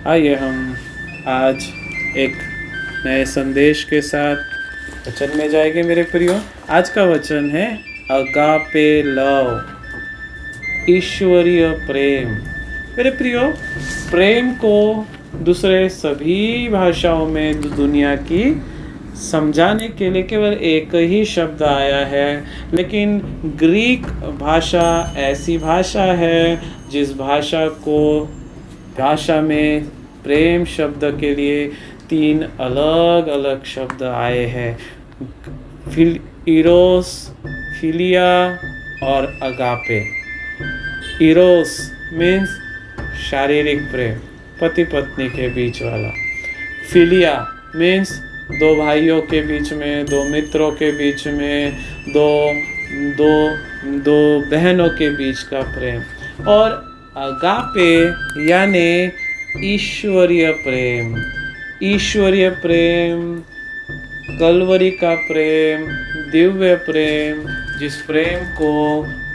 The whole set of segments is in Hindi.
आइए हम आज एक नए संदेश के साथ वचन में जाएंगे मेरे प्रियो। आज का वचन है अगापे लव, ईश्वरीय प्रेम। मेरे प्रियो, प्रेम को दूसरे सभी भाषाओं में दुनिया की समझाने के लिए केवल एक ही शब्द आया है, लेकिन ग्रीक भाषा ऐसी भाषा है जिस भाषा में प्रेम शब्द के लिए 3 अलग अलग शब्द आए हैं, इरोस, फिलिया और अगापे। इरोस मीन्स शारीरिक प्रेम, पति पत्नी के बीच वाला। फिलिया मीन्स 2 भाइयों के बीच में, 2 मित्रों के बीच में, दो बहनों के बीच का प्रेम। और अगापे यानी ईश्वरीय प्रेम। ईश्वरीय प्रेम, कलवरी का प्रेम, दिव्य प्रेम, जिस प्रेम को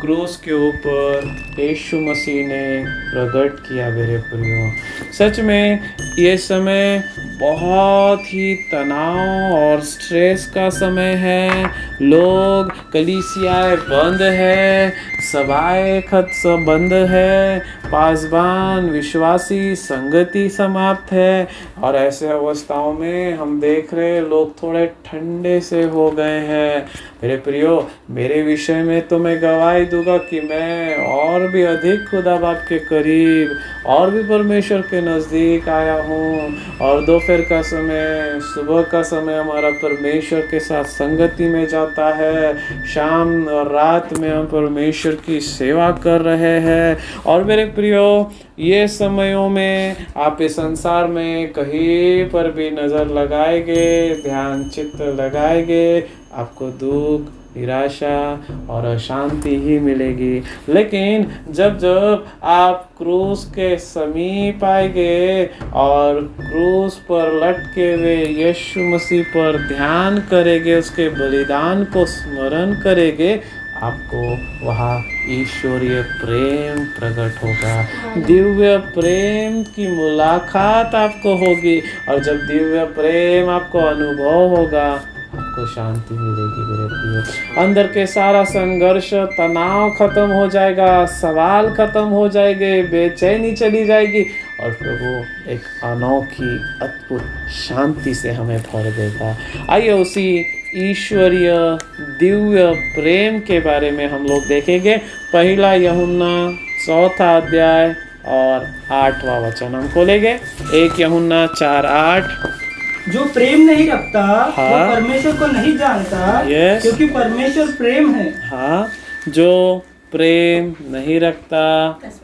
क्रूस के ऊपर यीशु मसीह ने प्रकट किया। मेरे प्रियो, सच में ये समय बहुत ही तनाव और स्ट्रेस का समय है। लोग, कलीसियाएं बंद है, सभाएं सब बंद है, पासबान विश्वासी संगति समाप्त है। और ऐसे अवस्थाओं में हम देख रहे लोग थोड़े ठंडे से हो गए हैं। मेरे प्रियो, मेरे विषय में तो मैं गवाही दूंगा कि मैं और भी अधिक खुदा बाप के करीब और भी परमेश्वर के नज़दीक आया हूँ। और दोपहर का समय, सुबह का समय हमारा परमेश्वर के साथ संगति में जाता है। शाम और रात में हम परमेश्वर की सेवा कर रहे हैं। और मेरे प्रियो, ये समयों में आप इस संसार में कहीं पर भी नज़र लगाएंगे, ध्यान चित्त लगाएंगे, आपको दुख, निराशा और अशांति ही मिलेगी। लेकिन जब जब आप क्रूस के समीप आएंगे और क्रूस पर लटके हुए यीशु मसीह पर ध्यान करेंगे, उसके बलिदान को स्मरण करेंगे, आपको वहाँ ईश्वरीय प्रेम प्रकट होगा। दिव्य प्रेम की मुलाकात आपको होगी। और जब दिव्य प्रेम आपको अनुभव होगा, आपको शांति मिलेगी। मेरे प्रिय, अंदर के सारा संघर्ष, तनाव खत्म हो जाएगा, सवाल खत्म हो जाएंगे, बेचैनी चली जाएगी और प्रभु एक अनोखी अद्भुत शांति से हमें भर देगा। आइए उसी ईश्वरीय दिव्य प्रेम के बारे में हम लोग देखेंगे। पहला यूहन्ना 4 अध्याय और 8वां वचन हम खोलेंगे। 1 यूहन्ना 4:8। जो प्रेम नहीं रखता वो परमेश्वर को नहीं जानता, क्योंकि परमेश्वर प्रेम है। जो प्रेम नहीं रखता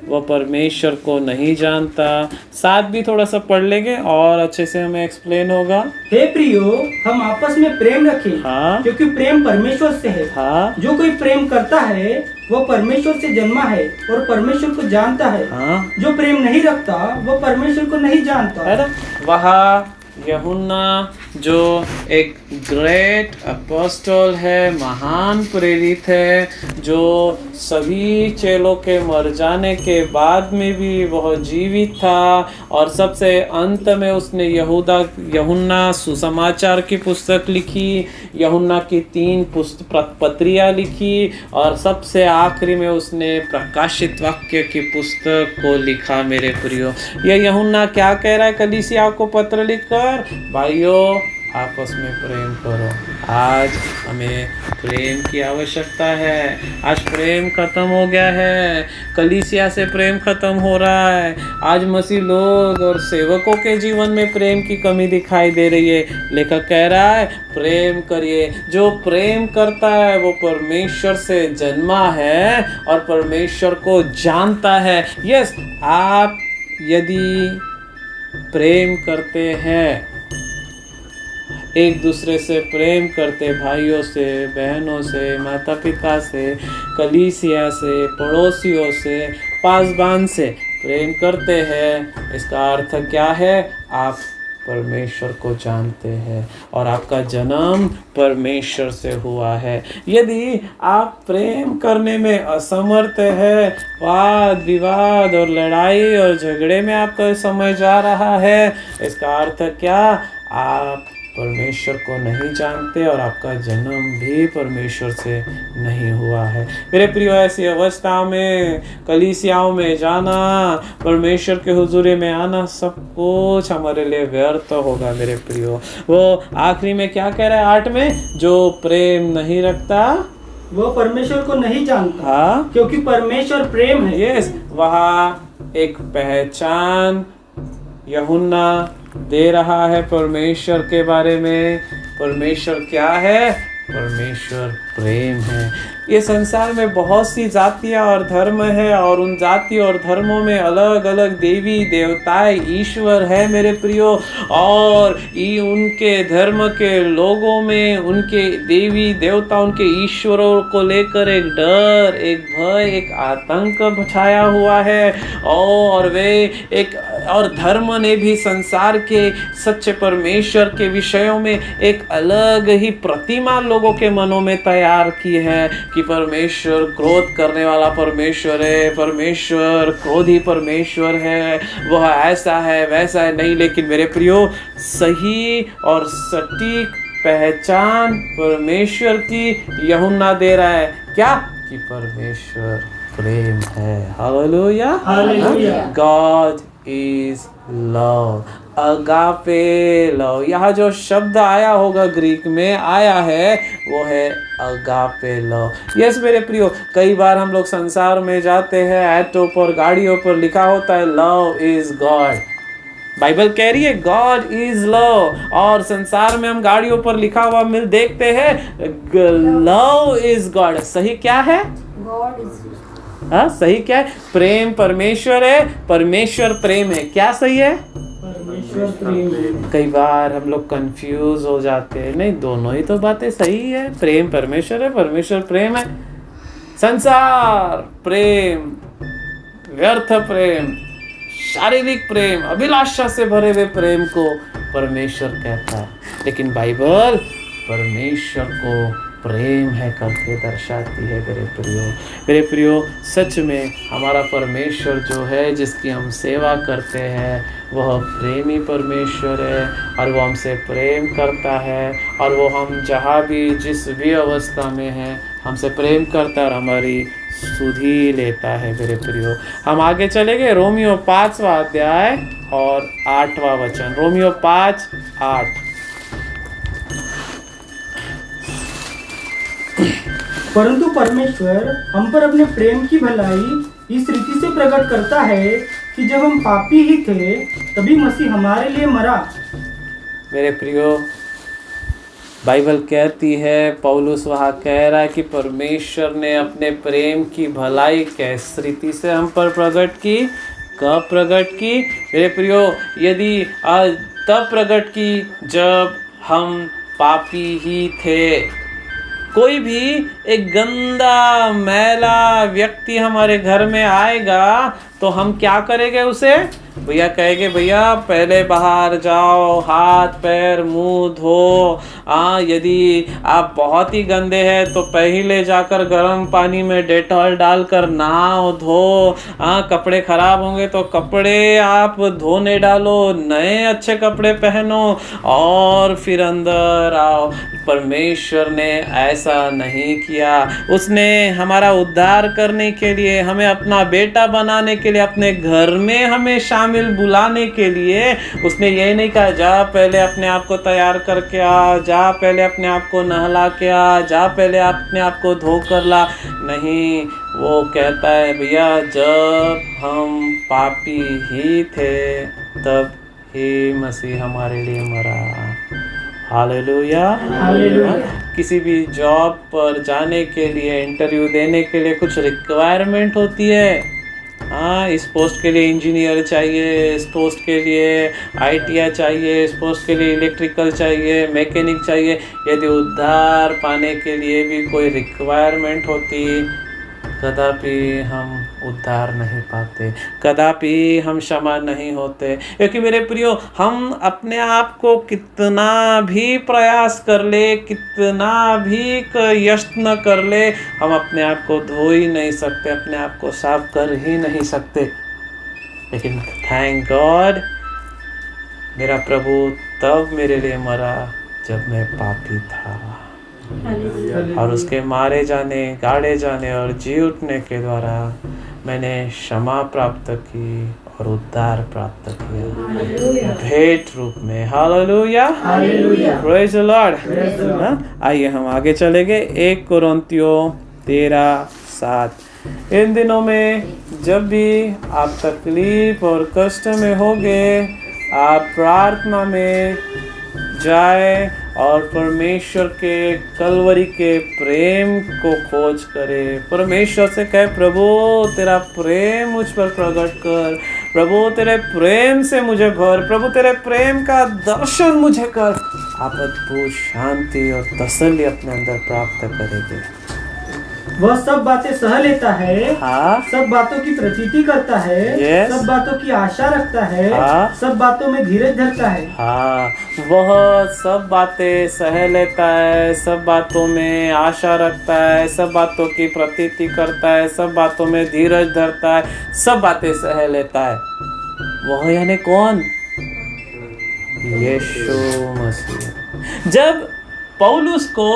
वह परमेश्वर को नहीं जानता। 7 भी थोड़ा सा पढ़ लेंगे और अच्छे से हमें एक्सप्लेन होगा। हे प्रियो, हम आपस में प्रेम रखें, क्योंकि प्रेम परमेश्वर से है। जो कोई प्रेम करता है वो परमेश्वर से जन्मा है और परमेश्वर को जानता है। जो प्रेम नहीं रखता वो परमेश्वर को नहीं जानता। है ना? वहाँ यूहन्ना जो एक ग्रेट अपोस्टल है, महान प्रेरित है, जो सभी चेलों के मर जाने के बाद में भी वह जीवित था और सबसे अंत में उसने यूहन्ना सुसमाचार की पुस्तक लिखी, यूहन्ना की 3 पत्रियाँ लिखी और सबसे आखिरी में उसने प्रकाशित वाक्य की पुस्तक को लिखा। मेरे प्रियो, यह यूहन्ना क्या कह रहा है कलीसिया को पत्र लिखकर? भाइयों, आपस में प्रेम करो। आज हमें प्रेम की आवश्यकता है। आज प्रेम खत्म हो गया है, कलीसिया से प्रेम खत्म हो रहा है। आज मसीह लोग और सेवकों के जीवन में प्रेम की कमी दिखाई दे रही है। लेखक कह रहा है प्रेम करिए। जो प्रेम करता है वो परमेश्वर से जन्मा है और परमेश्वर को जानता है। यस, आप यदि प्रेम करते हैं, एक दूसरे से प्रेम करते, भाइयों से, बहनों से, माता पिता से, कलीसिया से, पड़ोसियों से, पासबान से प्रेम करते हैं, इसका अर्थ क्या है? आप परमेश्वर को जानते हैं और आपका जन्म परमेश्वर से हुआ है। यदि आप प्रेम करने में असमर्थ है, वाद विवाद और लड़ाई और झगड़े में आपका समय जा रहा है, इसका अर्थ क्या? आप परमेश्वर को नहीं जानते और आपका जन्म भी परमेश्वर से नहीं हुआ है। मेरे प्रियो, ऐसी अवस्था में कलीसियाओं में जाना, परमेश्वर के हुजूरी में आना, सब कुछ हमारे लिए व्यर्थ होगा। मेरे प्रियो, वो आखिरी में क्या कह रहा है 8 में? जो प्रेम नहीं रखता वो परमेश्वर को नहीं जानता। हाँ, क्योंकि परमेश्वर प्रेम है। यस, वहाँ एक पहचान यूहन्ना दे रहा है परमेश्वर के बारे में। परमेश्वर क्या है? परमेश्वर प्रेम है। ये संसार में बहुत सी जातियाँ और धर्म है और उन जाति और धर्मों में अलग अलग देवी देवताएं ईश्वर है मेरे प्रियो, और उनके धर्म के लोगों में उनके देवी देवता, उनके ईश्वरों को लेकर एक डर, एक भय, एक आतंक छाया हुआ है। और वे एक और धर्म ने भी संसार के सच्चे परमेश्वर के विषयों में एक अलग ही प्रतिमा लोगों के मनों में तैयार की है कि परमेश्वर क्रोध करने वाला परमेश्वर है, परमेश्वर क्रोधी परमेश्वर है, वह ऐसा है वैसा है। नहीं, लेकिन मेरे प्रियो, सही और सटीक पहचान परमेश्वर की यूहन्ना दे रहा है। क्या? कि परमेश्वर प्रेम है। Hallelujah, hallelujah. God is love, agape love. यहाँ जो शब्द आया होगा ग्रीक में आया है वो है अगापे लव। यस मेरे प्रियो, कई बार हम लोग संसार में जाते हैं, ऑटो पर, गाड़ियों पर लिखा होता है लव इज गॉड। बाइबल कह रही है गॉड इज लव, और संसार में हम गाड़ियों पर लिखा हुआ मिल देखते हैं लव इज गॉड। सही क्या है? गॉड इज, हाँ, सही क्या है? प्रेम परमेश्वर है, परमेश्वर प्रेम है। क्या सही है? परमेश्वर प्रेम है। कई बार हम लोग कंफ्यूज हो जाते हैं। नहीं, दोनों ही तो बातें सही है। प्रेम परमेश्वर है, परमेश्वर प्रेम है। संसार प्रेम, व्यर्थ प्रेम, शारीरिक प्रेम, अभिलाषा से भरे हुए प्रेम को परमेश्वर कहता है, लेकिन बाइबल परमेश्वर को प्रेम है करके दर्शाती है। मेरे प्रियो, सच में हमारा परमेश्वर जो है, जिसकी हम सेवा करते हैं, वह प्रेमी परमेश्वर है और वो हमसे प्रेम करता है, और वो हम जहाँ भी जिस भी अवस्था में हैं हमसे प्रेम करता है और हमारी सुधि लेता है। मेरे प्रियो, हम आगे चलेंगे। रोमियो 5वां अध्याय और 8वां वचन। रोमियो 5:8। परंतु परमेश्वर हम पर अपने प्रेम की भलाई इस रीति से प्रकट करता है कि जब हम पापी ही थे तभी मसीह हमारे लिए मरा। मेरे प्रियो, बाइबल कहती है, पौलुस वहाँ कह रहा है कि परमेश्वर ने अपने प्रेम की भलाई किस रीति से हम पर प्रकट की, कब प्रकट की? मेरे प्रियो, यदि तब प्रकट की जब हम पापी ही थे। कोई भी एक गंदा मैला व्यक्ति हमारे घर में आएगा तो हम क्या करेंगे? उसे भैया कहेंगे, भैया पहले बाहर जाओ, हाथ पैर मुंह धो। यदि आप बहुत ही गंदे हैं तो पहले जाकर गर्म पानी में डेटॉल डालकर नहाओ धो। कपड़े खराब होंगे तो कपड़े आप धोने डालो, नए अच्छे कपड़े पहनो और फिर अंदर आओ। परमेश्वर ने ऐसा नहीं किया। उसने हमारा उद्धार करने के लिए, हमें अपना बेटा बनाने के लिए, अपने घर में हमें शामिल बुलाने के लिए उसने ये नहीं कहा जा पहले अपने आप को तैयार करके आ, जा पहले अपने आप को नहला के आ, जा पहले अपने आप को धो कर ला। नहीं, वो कहता है भैया जब हम पापी ही थे तब ही मसीह हमारे लिए मरा। Hallelujah, hallelujah. किसी भी जॉब पर जाने के लिए, इंटरव्यू देने के लिए कुछ रिक्वायरमेंट होती है। इस पोस्ट के लिए इंजीनियर चाहिए, इस पोस्ट के लिए ITI चाहिए, इस पोस्ट के लिए इलेक्ट्रिकल चाहिए, मैकेनिक चाहिए। यदि उद्धार पाने के लिए भी कोई रिक्वायरमेंट होती, कदापि हम उद्धार नहीं पाते, कदापि हम क्षमा नहीं होते। क्योंकि मेरे प्रियो, हम अपने आप को कितना भी प्रयास कर ले, कितना भी यत्न कर ले, हम अपने आप को धो ही नहीं सकते, अपने आप को साफ कर ही नहीं सकते। लेकिन थैंक गॉड, मेरा प्रभु तब मेरे लिए मरा जब मैं पापी था, और उसके मारे जाने, गाड़े जाने और जी उठने के द्वारा मैंने क्षमा प्राप्त की और उद्धार प्राप्त किया भेंट रूप में। Hallelujah, praise the Lord. आइए हम आगे चलेंगे। 1 कोरिन्थियों 13:7। इन दिनों में जब भी आप तकलीफ और कष्ट में होगे, आप प्रार्थना में जाए और परमेश्वर के कलवरी के प्रेम को खोज करे। परमेश्वर से कहे, प्रभु तेरा प्रेम मुझ पर प्रकट कर, प्रभु तेरे प्रेम से मुझे भर, प्रभु तेरे प्रेम का दर्शन मुझे कर। आप अद्भुत शांति और तसल्ली अपने अंदर प्राप्त करेंगे। वह सब बातें सह लेता है, हाँ, सब बातों की प्रतीति करता है, Yes. सब बातों की आशा रखता है, हाँ, सब बातों में धीरज धरता है। हाँ, वह सब बातें सह लेता है, सब बातों में आशा रखता है, सब बातों की प्रतीति करता है, सब बातों में धीरज धरता है, सब बातें सह लेता है। वह यानी कौन? यीशु मसीह। जब पौलुस को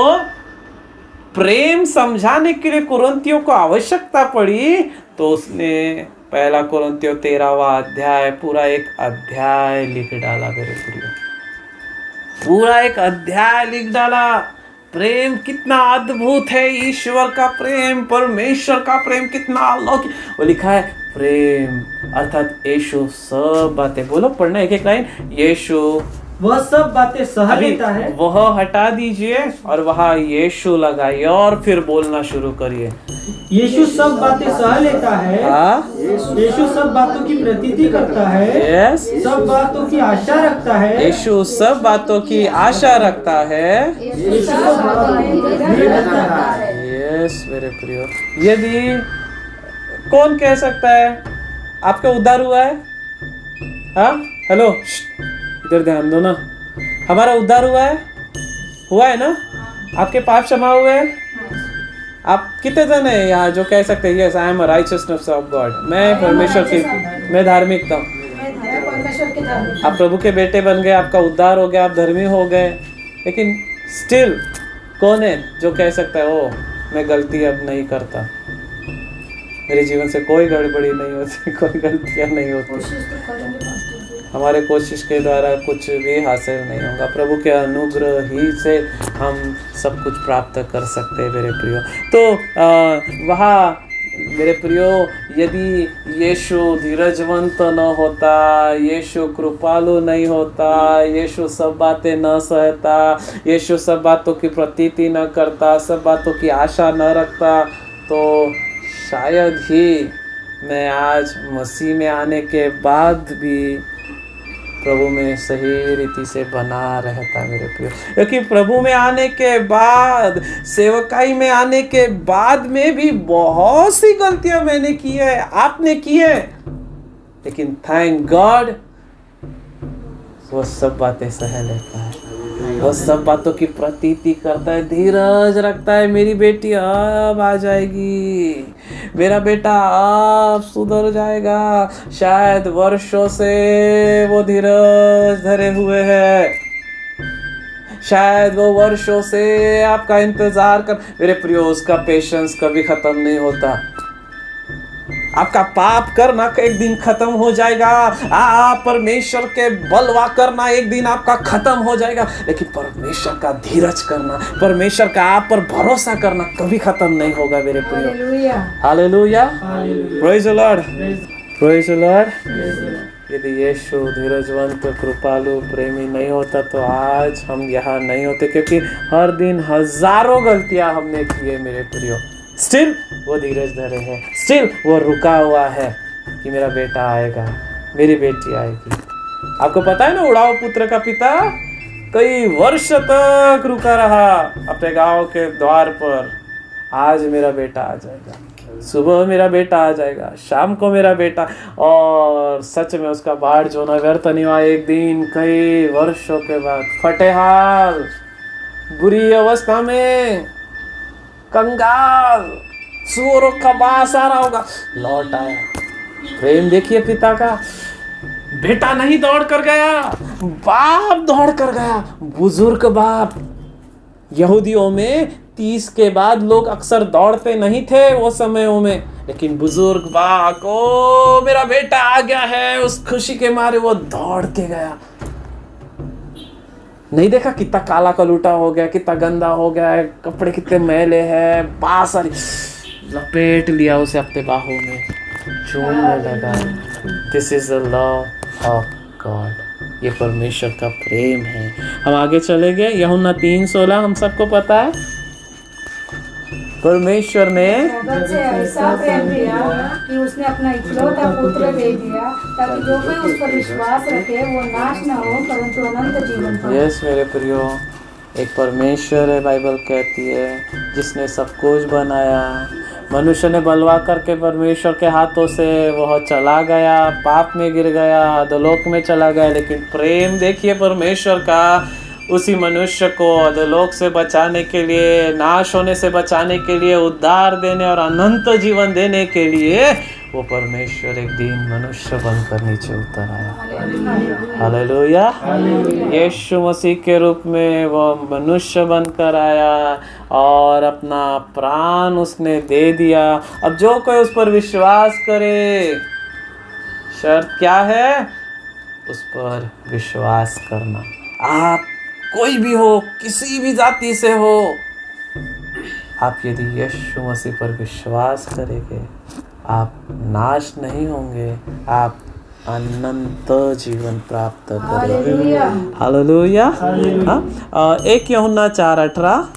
प्रेम समझाने के लिए कुरिन्थियों को आवश्यकता पड़ी, तो उसने 1 कोरिन्थियों 13वां अध्याय, पूरा एक अध्याय लिख डाला मेरे प्रियो, पूरा एक अध्याय लिख डाला। प्रेम कितना अद्भुत है, ईश्वर का प्रेम, परमेश्वर का प्रेम कितना अलौकिक। वो लिखा है प्रेम अर्थात यीशु सब बातें, बोलो पढ़ना एक एक लाइन। यीशु वह सब बातें सह लेता है। वह हटा दीजिए और वहाँ यीशु लगाइए और फिर बोलना शुरू करिए। यीशु सब बातें सह लेता है। हाँ, यीशु सब बातों की प्रतीति करता है। यस, सब बातों की आशा रखता है। यीशु सब बातों की आशा रखता है। यीशु सब बातों में धीरज धरता है। यस मेरे प्रियो, यदि कौन कह सकता है आपका उद्धार हुआ है? हाँ, हेलो, इधर ध्यान दो ना। हमारा उद्धार हुआ है ना? आपके पाप क्षमा हुए हैं? आप कितने जन हैं यहाँ जो कह सकते हैं yes I am a righteousness of God, मैं परमेश्वर की, मैं धार्मिकता हूँ। आप प्रभु के बेटे बन गए, आपका उद्धार हो गया, आप धर्मी हो गए। लेकिन स्टिल कौन है जो कह सकता है ओ मैं गलती अब नहीं करता, मेरे जीवन से कोई गड़बड़ी नहीं होती, कोई गलतियाँ नहीं होती। हमारे कोशिश के द्वारा कुछ भी हासिल नहीं होगा, प्रभु के अनुग्रह ही से हम सब कुछ प्राप्त कर सकते हैं मेरे प्रियो। तो वहाँ मेरे प्रियो, यदि यीशु धीरजवंत न होता, यीशु कृपालु नहीं होता, यीशु सब बातें न सहता, यीशु सब बातों की प्रतीति न करता, सब बातों की आशा न रखता, तो शायद ही मैं आज मसीह में आने के बाद भी प्रभु में सही रीति से बना रहता मेरे प्रियो। क्योंकि प्रभु में आने के बाद, सेवकाई में आने के बाद में भी बहुत सी गलतियां मैंने की है, आपने की है, लेकिन थैंक गॉड वो सब बातें सह लेता है, वो सब बातों की प्रतीति करता है, धीरज रखता है। मेरी बेटी अब आ जाएगी, मेरा बेटा अब सुधर जाएगा। शायद वर्षों से वो धीरज धरे हुए है, शायद वो वर्षों से आपका इंतजार कर, मेरे प्रियो उसका पेशेंस कभी खत्म नहीं होता। आपका पाप करना एक दिन खत्म हो जाएगा, परमेश्वर के बलवा करना एक दिन आपका खत्म हो जाएगा, लेकिन परमेश्वर का धीरज करना, परमेश्वर का आप पर भरोसा करना कभी खत्म नहीं होगा मेरे प्रियो। Hallelujah, praise the Lord, praise the Lord. यदि यीशु धीरजवंत कृपालु प्रेमी नहीं होता तो आज हम यहाँ नहीं होते, क्योंकि हर दिन हजारों गलतियां हमने की है मेरे प्रियो। स्टिल वो धीरज धरे है, स्टिल वो रुका हुआ है कि मेरा बेटा आएगा, मेरी बेटी आएगी। आपको पता है ना, उड़ाऊ पुत्र का पिता कई वर्ष तक रुका रहा अपने गांव के द्वार पर, आज मेरा बेटा आ जाएगा। सुबह मेरा बेटा आ जाएगा, शाम को मेरा बेटा। और सच में उसका बाट जो ना व्यर्थ नहीं हुआ। एक दिन कई वर्षों के बाद फटेहाल, बुरी अवस्था में, कंगाल, सूअरों का बास आ रहा होगा, लौट आया। प्रेम देखिए पिता का। बेटा नहीं दौड़ कर गया, बाप दौड़ कर गया, बुजुर्ग बाप। यहूदियों में 30 के बाद लोग अक्सर दौड़ते नहीं थे वो समयों में, लेकिन बुजुर्ग बाप, ओ मेरा बेटा आ गया है, उस खुशी के मारे वो दौड़ के गया। नहीं देखा कितना काला कलूटा हो गया, कितना गंदा हो गया है, कपड़े कितने मैले हैं, बास सारी लपेट लिया उसे अपने बाहों में, चूमने लगा। This is the love of God. ये परमेश्वर का प्रेम है। हम आगे चले गए, यूहन्ना 3:16 हम सबको पता है। परमेश्वर ने जगत से ऐसा प्रेम किया कि उसने अपना इकलौता पुत्र दे दिया, ताकि जो कोई उस पर विश्वास रखे वो नाश न हो परंतु अनंत जीवन पाए। यस मेरे प्रियो, एक परमेश्वर है, बाइबल कहती है, जिसने सब कुछ बनाया। मनुष्य ने बलवा करके परमेश्वर के हाथों से वह चला गया, पाप में गिर गया, अधोलोक में चला गया। लेकिन प्रेम देखिए परमेश्वर का, उसी मनुष्य को अधोलोक से बचाने के लिए, नाश होने से बचाने के लिए, उद्धार देने और अनंत जीवन देने के लिए वो परमेश्वर एक दिन मनुष्य बनकर नीचे उतर आया। हालेलुया। यीशु मसीह के रूप में वो मनुष्य बनकर आया और अपना प्राण उसने दे दिया। अब जो कोई उस पर विश्वास करे, शर्त क्या है? उस पर विश्वास करना। आप कोई भी हो, किसी भी जाति से हो, आप यदि यीशु मसीह पर विश्वास करेंगे, आप नाश नहीं होंगे, आप अनंत जीवन प्राप्त करेंगे। हालेलुया। हाँ, 1 यूहन्ना 4:18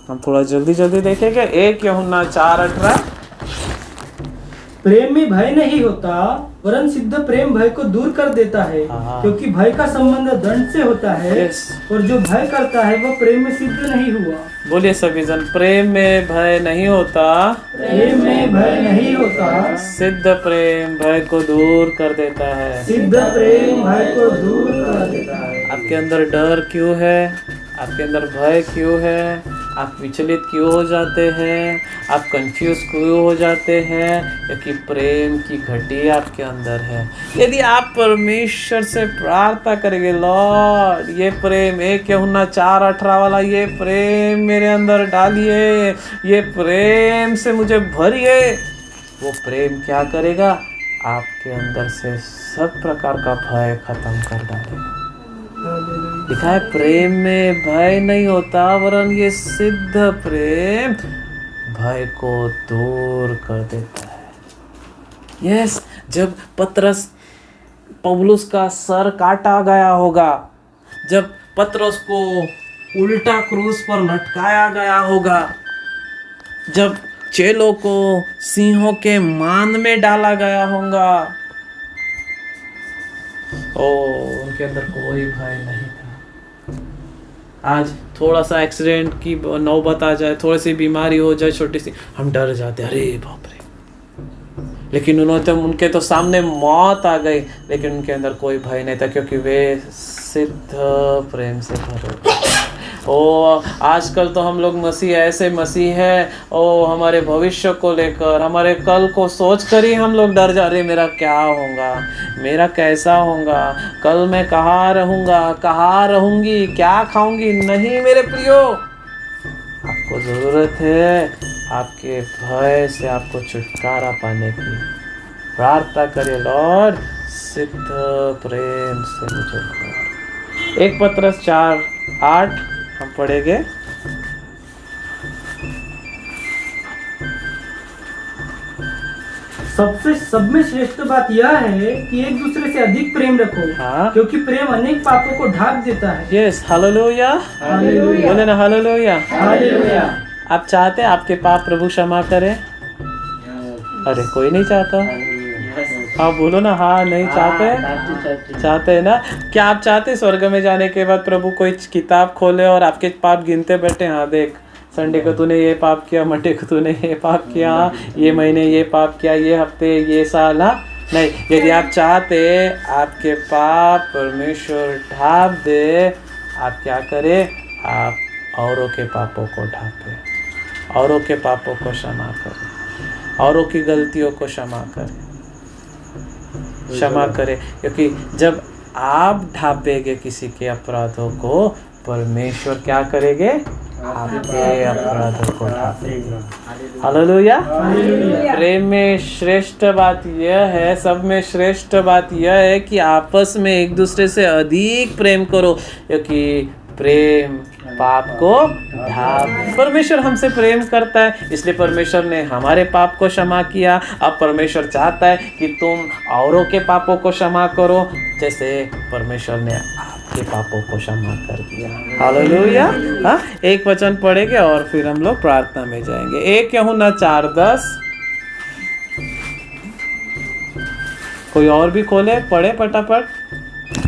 हम थोड़ा जल्दी जल्दी देखेंगे। 1 यूहन्ना 4:18 प्रेम में भय नहीं होता, वरन सिद्ध प्रेम भय को दूर कर देता है, क्योंकि भय का संबंध दंड से होता है। और जो भय करता है वह प्रेम में सिद्ध नहीं हुआ। बोलिए सभी जन, प्रेम में भय नहीं होता, प्रेम में भय नहीं होता, सिद्ध प्रेम भय को दूर कर देता है। सिद्ध प्रेम भय को दूर कर देता है। आपके अंदर डर क्यों है? आपके अंदर भय क्यों है? आप विचलित क्यों हो जाते हैं? आप कंफ्यूज क्यों हो जाते हैं? क्योंकि प्रेम की घटी आपके अंदर है। यदि आप परमेश्वर से प्रार्थना करेंगे, लॉर्ड ये प्रेम 1 यूहन्ना 4:18 वाला ये प्रेम मेरे अंदर डालिए, ये प्रेम से मुझे भरिए, वो प्रेम क्या करेगा? आपके अंदर से सब प्रकार का भय खत्म कर डालेगा। लिखा है प्रेम में भय नहीं होता, वरन ये सिद्ध प्रेम भय को दूर कर देता है। यस, जब पतरस पौलुस का सर काटा गया होगा, जब पतरस को उल्टा क्रूस पर लटकाया गया होगा, जब चेलों को सिंहों के मान में डाला गया होगा, उनके अंदर कोई भय नहीं था। आज थोड़ा सा एक्सीडेंट की नौबत आ जाए, थोड़ी सी बीमारी हो जाए छोटी सी, हम डर जाते, अरे बाप रे। लेकिन उनके तो सामने मौत आ गई, लेकिन उनके अंदर कोई भय नहीं था, क्योंकि वे सिद्ध प्रेम से भरे। आजकल तो हम लोग मसीह ऐसे मसीह है, हमारे भविष्य को लेकर, हमारे कल को सोच कर ही हम लोग डर जा रहे, मेरा क्या होगा, मेरा कैसा होगा, कल मैं कहाँ रहूँगा, कहाँ रहूँगी, क्या खाऊंगी। नहीं मेरे प्रियो, आपको ज़रूरत है आपके भय से आपको छुटकारा पाने की। प्रार्थना करिए, लॉर्ड सिद्ध प्रेम से मुझे भर। 1 पतरस 4:8 हम पढ़ेंगे। सब में श्रेष्ठ बात यह है कि एक दूसरे से अधिक प्रेम रखो। हाँ? क्योंकि प्रेम अनेक पापों को ढाक देता है। यस, हालेलुया, बोले ना हालेलुया, हालेलुया। आप चाहते हैं आपके पाप प्रभु क्षमा करे? अरे कोई नहीं चाहता। हाँ बोलो ना, हाँ नहीं चाहते? चाहते हैं ना? क्या आप चाहते स्वर्ग में जाने के बाद प्रभु कोई किताब खोले और आपके पाप गिनते बैठे? हाँ देख, संडे को तूने ये पाप किया, मंडे को तूने ये पाप किया, ये महीने ये पाप किया, ये हफ्ते ये साल। हाँ नहीं, यदि आप चाहते आपके पाप परमेश्वर ढाप दे, आप क्या करें? आप औरों के पापों को ढापें, औरों के पापों को क्षमा करें, औरों की गलतियों को क्षमा करें, क्षमा करें। क्योंकि जब आप ढापेंगे किसी के अपराधों को, परमेश्वर क्या करेंगे? आपके अपराधों को ढापेंगे। हालेलुया। प्रेम में श्रेष्ठ बात यह है, सब में श्रेष्ठ बात यह है कि आपस में एक दूसरे से अधिक प्रेम करो, क्योंकि प्रेम पाप को ढाप। परमेश्वर हमसे प्रेम करता है, इसलिए परमेश्वर ने हमारे पाप को क्षमा किया। अब परमेश्वर चाहता है कि तुम औरों के पापों को क्षमा करो, जैसे परमेश्वर ने आपके पापों को क्षमा कर दिया। हालेलुया। हाँ, एक वचन पढ़ेंगे और फिर हम लोग प्रार्थना में जाएंगे। 1 यूहन्ना 4:10। कोई और भी खोले, पढ़े फटाफट।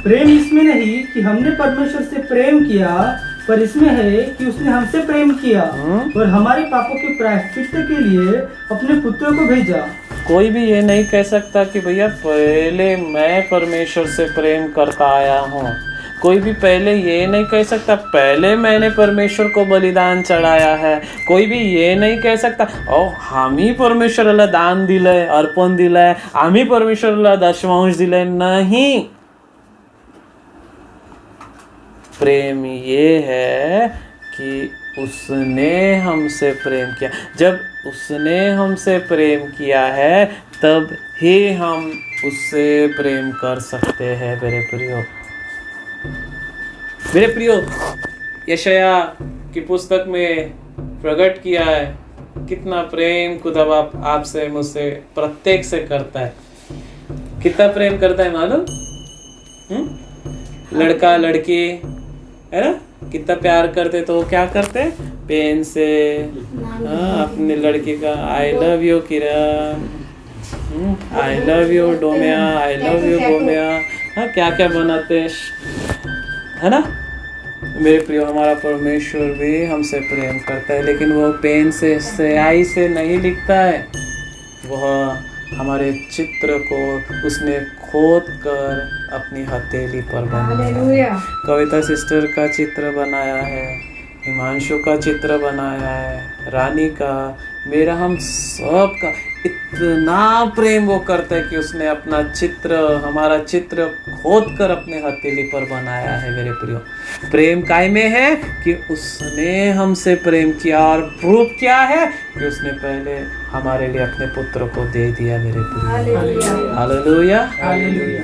प्रेम इसमें नहीं कि हमने परमेश्वर से प्रेम किया, पर इसमें है कि उसने हमसे प्रेम किया और हमारे पापों के प्रायश्चित के लिए अपने पुत्र को भेजा। कोई भी ये नहीं कह सकता कि भैया पहले मैं परमेश्वर से प्रेम करता आया हूँ। कोई भी पहले ये नहीं कह सकता पहले मैंने परमेश्वर को बलिदान चढ़ाया है। कोई भी ये नहीं कह सकता ओ हामी परमेश्वराला दान दिलंय, अर्पण दिलंय, आम्ही परमेश्वराला दशमांश दिलंय। नहीं, प्रेम ये है कि उसने हमसे प्रेम किया। जब उसने हमसे प्रेम किया है तब ही हम उससे प्रेम कर सकते हैं। मेरे प्रियो, यशाया की पुस्तक में प्रकट किया है कितना प्रेम खुदा बाप आपसे मुझसे प्रत्येक से करता है। कितना प्रेम करता है मालूम? लड़का लड़की है ना, कितना प्यार करते तो वो क्या करते? पेन से अपने लड़की का I love you Kiran, I love you डोमिया, आई लव यू गोमिया, हाँ क्या क्या बनाते है ना। मेरे प्रियो, हमारा परमेश्वर भी हमसे प्रेम करता है, लेकिन वो पेन से स्याही से नहीं लिखता है। वह हमारे चित्र को उसने खोद कर अपनी हथेली पर बनाया। कविता सिस्टर का चित्र बनाया है, हिमांशु का चित्र बनाया है, रानी का, मेरा, हम सब का इतना प्रेम वो करता है कि उसने अपना चित्र, हमारा चित्र खोद कर अपने हथेली पर बनाया है। मेरे प्रियो, प्रेम काय में है कि उसने हमसे प्रेम किया, और प्रूफ क्या है कि उसने पहले हमारे लिए अपने पुत्र को दे दिया। मेरे प्रियो, हालेलुया,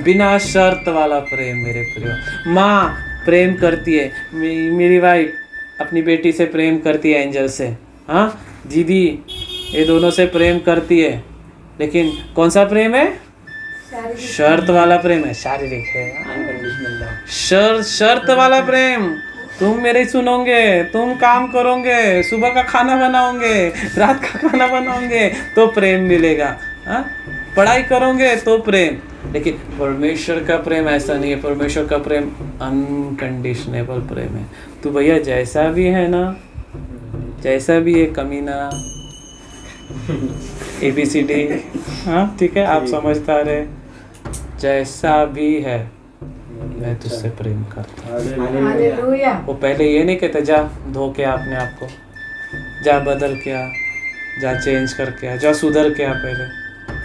बिना शर्त वाला प्रेम। मेरे प्रियो, माँ प्रेम करती है, मेरी वाइफ अपनी बेटी से प्रेम करती है, एंजल से, हाँ दीदी, ये दोनों से प्रेम करती है, लेकिन कौन सा प्रेम है? शर्त वाला प्रेम है, शारीरिक है। शर्त वाला प्रेम, तुम मेरे सुनोगे, तुम काम करोगे, सुबह का खाना बनाओगे, रात का खाना बनाओगे तो प्रेम मिलेगा, हाँ पढ़ाई करोगे तो प्रेम। लेकिन परमेश्वर का प्रेम ऐसा नहीं है। परमेश्वर का प्रेम अनकंडीशनेबल प्रेम है। तू भैया जैसा भी है ना, जैसा भी है, कमीना, ABCD, हाँ ठीक है, आप समझता रहे, जैसा भी है मैं तुझसे प्रेम करता हूँ। वो पहले ये नहीं कहता जा धो के अपने आप को, जा बदल के आ, जा चेंज करके आ, जा सुधर के आ पहले,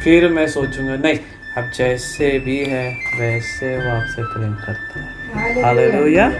फिर मैं सोचूंगा। नहीं, अब जैसे भी है वैसे वो आपसे प्रेम करता है। हालेलुया।